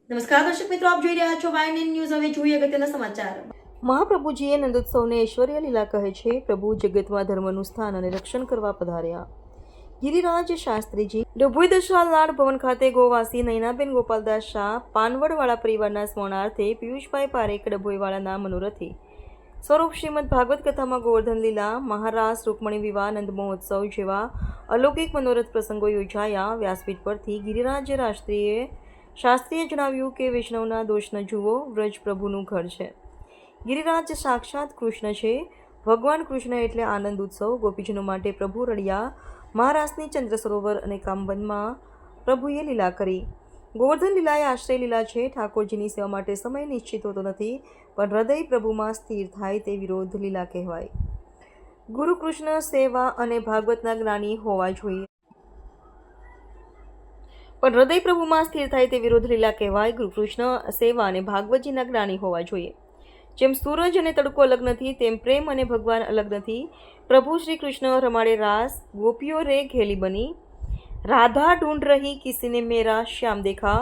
નમસ્કાર દર્શક મિત્રો, આપ જોઈ રહ્યા છો વાયએનએન ન્યૂઝ. હવે જોઈએ અગત્યના સમાચાર. મહાપ્રભુજીએ નંદોત્સવને ઐશ્વર્ય લીલા કહે છે. પ્રભુ જગતમાં ધર્મનું સ્થાન અને રક્ષણ કરવા પધાર્યા. ગિરિરાજ શાસ્ત્રીજી ડભોઈ દશાલ લાડ ભવન ખાતે ગોવાસી નયનાબેન ગોપાલદાસ શાહ પાનવડવાળા પરિવારના સ્મરણાર્થે પિયુષભાઈ પારેખ ડભોઈવાળાના મનોરથી સ્વરૂપ શ્રીમદ ભાગવત કથામાં ગોવર્ધન લીલા, મહારાસ, રૂકમણી વિવાહ, નંદ મહોત્સવ જેવા અલૌકિક મનોરથ પ્રસંગો યોજાયા. વ્યાસપીઠ પરથી ગિરિરાજ શાસ્ત્રીએ જણાવ્યું કે વૈષ્ણવના દોષ ન જુઓ, વ્રજ પ્રભુનું ઘર છે. ગિરિરાજ સાક્ષાત કૃષ્ણ છે. ભગવાન કૃષ્ણ એટલે આનંદ ઉત્સવ. ગોપીજનો માટે પ્રભુ રળિયા. મહારાસની ચંદ્ર સરોવર અને કામવનમાં પ્રભુએ લીલા કરી. ગોવર્ધન લીલા એ આશ્રય લીલા છે. ઠાકોરજીની સેવા માટે સમય નિશ્ચિત હોતો નથી, પણ હૃદય પ્રભુમાં સ્થિર થાય તે વિરોધ લીલા કહેવાય. ગુરુ કૃષ્ણ સેવા અને ભાગવતના જ્ઞાની હોવા જોઈએ, પણ હૃદય પ્રભુમાં સ્થિર થાય તે વિરોધ લીલા કહેવાય. ગુરુ કૃષ્ણ સેવા અને ભાગવતજીના જ્ઞાની હોવા જોઈએ. જેમ સૂરજ અને તડકો અલગ નથી, તેમ પ્રેમ અને ભગવાન અલગ નથી. પ્રભુ શ્રી કૃષ્ણ રમાડે રાસ, ગોપીઓ રે ઘેલી બની. રાધા ઢૂંઢ રહી કિસીને મેરા શ્યામ દેખા.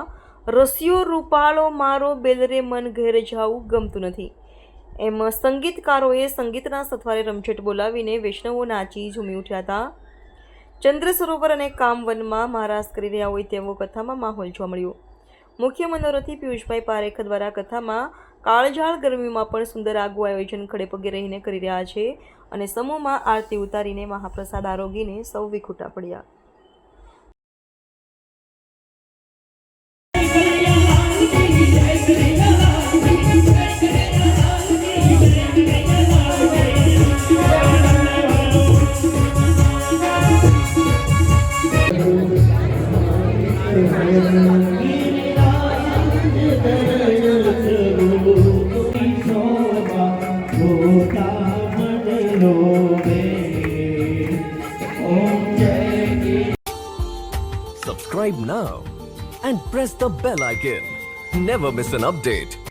રસિયો રૂપાળો મારો બેલરે મન ઘેર જાવું ગમતું નથી. એમ સંગીતકારોએ સંગીતના સથવારે રમઝટ બોલાવીને વૈષ્ણવો નાચી ઝૂમી ઉઠ્યા હતા. ચંદ્ર સરોવર અને કામવનમાં મહારાસ કરી રહ્યા હોય તેવો કથામાં માહોલ જોવા મળ્યો. મુખ્ય મનોરથી પિયુષભાઈ પારેખ દ્વારા કથામાં કાળઝાળ ગરમીમાં પણ સુંદર આગવું આયોજન ખડે પગે રહીને કરી રહ્યા છે અને સમૂહમાં આરતી ઉતારીને મહાપ્રસાદ આરોગીને સૌ વિખૂટા પડ્યા. Subscribe now and press the bell icon. Never miss an update.